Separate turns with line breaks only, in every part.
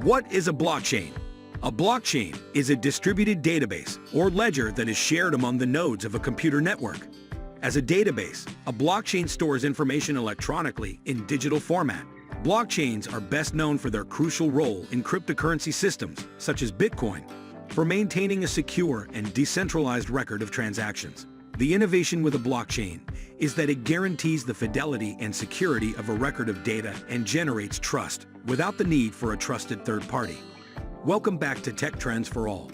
What is a blockchain? A blockchain is a distributed database or ledger that is shared among the nodes of a computer network. As a database, a blockchain stores information electronically in digital format. Blockchains are best known for their crucial role in cryptocurrency systems, such as Bitcoin, for maintaining a secure and decentralized record of transactions. The innovation with a blockchain is that it guarantees the fidelity and security of a record of data and generates trust without the need for a trusted third party. Welcome back to Tech Trends for All.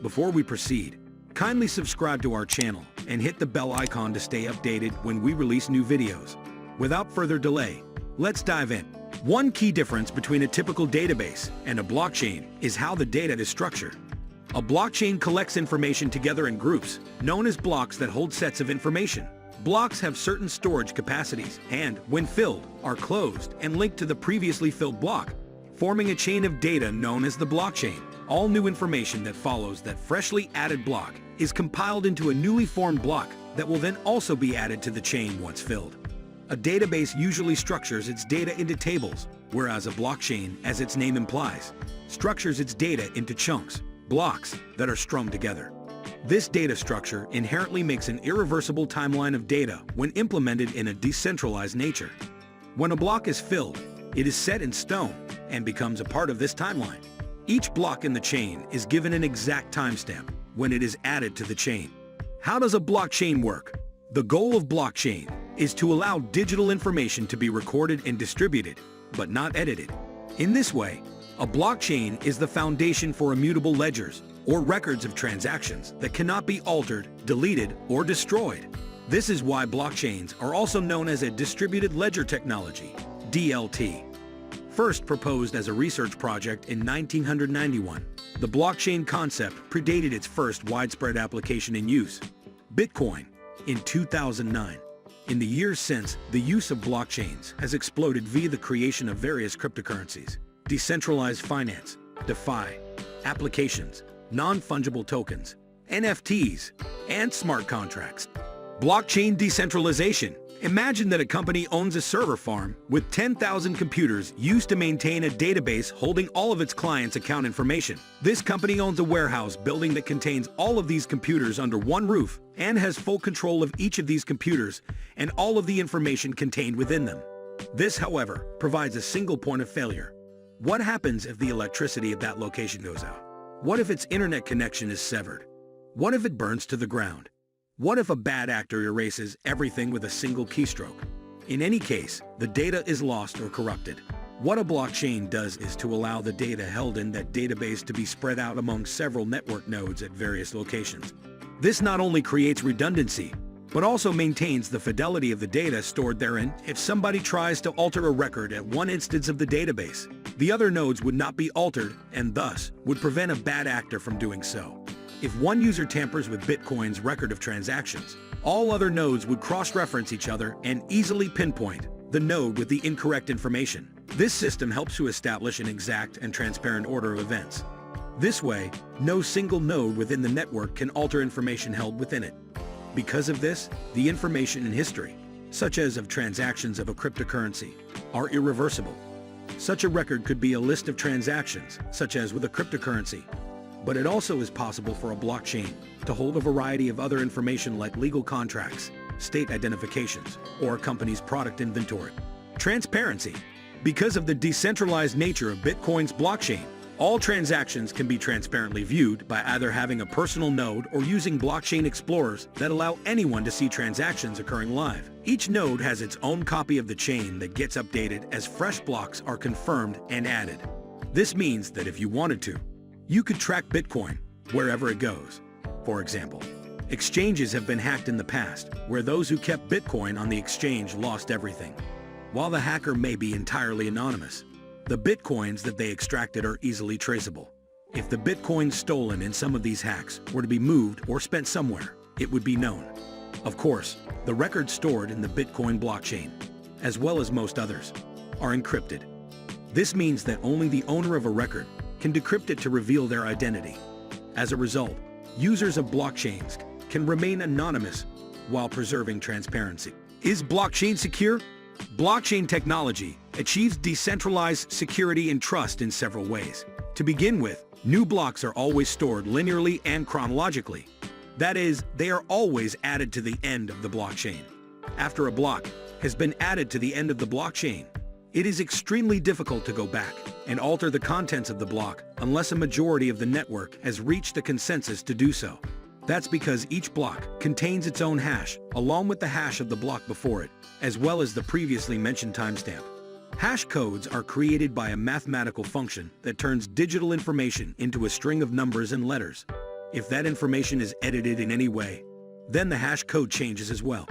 Before we proceed, kindly subscribe to our channel and hit the bell icon to stay updated when we release new videos. Without further delay, let's dive in. One key difference between a typical database and a blockchain is how the data is structured. A blockchain collects information together in groups, known as blocks that hold sets of information. Blocks have certain storage capacities and, when filled, are closed and linked to the previously filled block, forming a chain of data known as the blockchain. All new information that follows that freshly added block is compiled into a newly formed block that will then also be added to the chain once filled. A database usually structures its data into tables, whereas a blockchain, as its name implies, structures its data into chunks, blocks that are strung together. This data structure inherently makes an irreversible timeline of data when implemented in a decentralized nature. When a block is filled, it is set in stone and becomes a part of this timeline. Each block in the chain is given an exact timestamp when it is added to the chain. How does a blockchain work? The goal of blockchain is to allow digital information to be recorded and distributed, but not edited. In this way, a blockchain is the foundation for immutable ledgers, or records of transactions that cannot be altered, deleted, or destroyed. This is why blockchains are also known as a distributed ledger technology, DLT. First proposed as a research project in 1991, the blockchain concept predated its first widespread application in use, Bitcoin, in 2009. In the years since, the use of blockchains has exploded via the creation of various cryptocurrencies, decentralized finance, DeFi, applications, non-fungible tokens, NFTs, and smart contracts. Blockchain decentralization. Imagine that a company owns a server farm with 10,000 computers used to maintain a database holding all of its clients' account information. This company owns a warehouse building that contains all of these computers under one roof and has full control of each of these computers and all of the information contained within them. This, however, provides a single point of failure. What happens if the electricity at that location goes out? What if its internet connection is severed? What if it burns to the ground? What if a bad actor erases everything with a single keystroke? In any case, the data is lost or corrupted. What a blockchain does is to allow the data held in that database to be spread out among several network nodes at various locations. This not only creates redundancy, but also maintains the fidelity of the data stored therein. If somebody tries to alter a record at one instance of the database, the other nodes would not be altered and thus would prevent a bad actor from doing so. If one user tampers with Bitcoin's record of transactions, all other nodes would cross-reference each other and easily pinpoint the node with the incorrect information. This system helps to establish an exact and transparent order of events. This way, no single node within the network can alter information held within it. Because of this, the information in history, such as of transactions of a cryptocurrency, are irreversible. Such a record could be a list of transactions, such as with a cryptocurrency. But it also is possible for a blockchain to hold a variety of other information like legal contracts, state identifications, or a company's product inventory. Transparency. Because of the decentralized nature of Bitcoin's blockchain, all transactions can be transparently viewed by either having a personal node or using blockchain explorers that allow anyone to see transactions occurring live. Each node has its own copy of the chain that gets updated as fresh blocks are confirmed and added. This means that if you wanted to, you could track Bitcoin wherever it goes. For example, exchanges have been hacked in the past, where those who kept Bitcoin on the exchange lost everything. While the hacker may be entirely anonymous, the Bitcoins that they extracted are easily traceable. If the Bitcoins stolen in some of these hacks were to be moved or spent somewhere, it would be known. Of course, the records stored in the Bitcoin blockchain, as well as most others, are encrypted. This means that only the owner of a record can decrypt it to reveal their identity. As a result, users of blockchains can remain anonymous while preserving transparency. Is blockchain secure? Blockchain technology achieves decentralized security and trust in several ways. To begin with, new blocks are always stored linearly and chronologically. That is, they are always added to the end of the blockchain. After a block has been added to the end of the blockchain, it is extremely difficult to go back and alter the contents of the block unless a majority of the network has reached a consensus to do so. That's because each block contains its own hash, along with the hash of the block before it, as well as the previously mentioned timestamp. Hash codes are created by a mathematical function that turns digital information into a string of numbers and letters. If that information is edited in any way, then the hash code changes as well.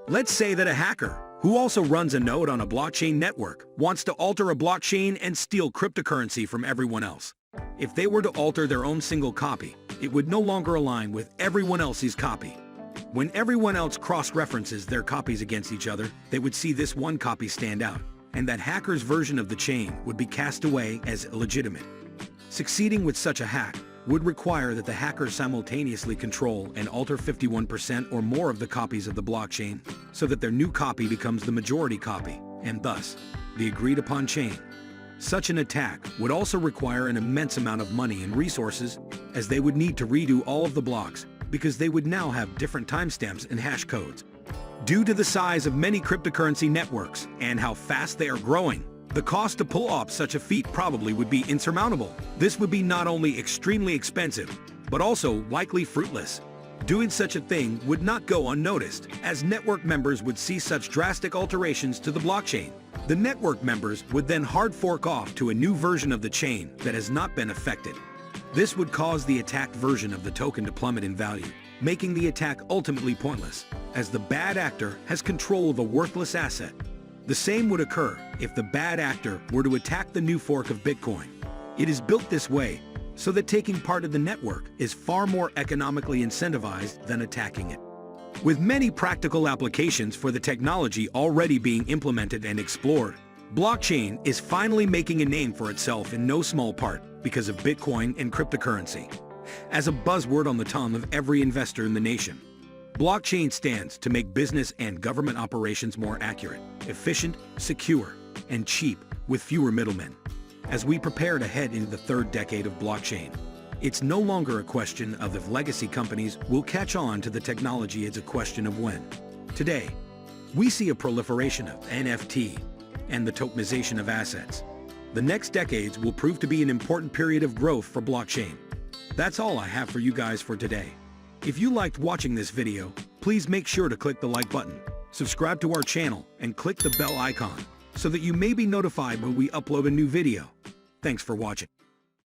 Let's say that a hacker, who also runs a node on a blockchain network, wants to alter a blockchain and steal cryptocurrency from everyone else. If they were to alter their own single copy, it would no longer align with everyone else's copy. When everyone else cross-references their copies against each other, they would see this one copy stand out, and that hacker's version of the chain would be cast away as illegitimate. Succeeding with such a hack would require that the hacker simultaneously control and alter 51% or more of the copies of the blockchain so that their new copy becomes the majority copy, and thus, the agreed-upon chain. Such an attack would also require an immense amount of money and resources, as they would need to redo all of the blocks because they would now have different timestamps and hash codes. Due to the size of many cryptocurrency networks and how fast they are growing, the cost to pull off such a feat probably would be insurmountable. This would be not only extremely expensive, but also likely fruitless. Doing such a thing would not go unnoticed, as network members would see such drastic alterations to the blockchain. The network members would then hard fork off to a new version of the chain that has not been affected. This would cause the attacked version of the token to plummet in value, making the attack ultimately pointless, as the bad actor has control of a worthless asset. The same would occur if the bad actor were to attack the new fork of Bitcoin. It is built this way so that taking part of the network is far more economically incentivized than attacking it. With many practical applications for the technology already being implemented and explored, blockchain is finally making a name for itself in no small part because of Bitcoin and cryptocurrency. As a buzzword on the tongue of every investor in the nation, blockchain stands to make business and government operations more accurate, efficient, secure, and cheap with fewer middlemen. As we prepare to head into the third decade of blockchain, it's no longer a question of if legacy companies will catch on to the technology, it's a question of when. Today, we see a proliferation of NFT and the tokenization of assets. The next decades will prove to be an important period of growth for blockchain. That's all I have for you guys for today. If you liked watching this video, please make sure to click the like button, subscribe to our channel, and click the bell icon so that you may be notified when we upload a new video. Thanks for watching.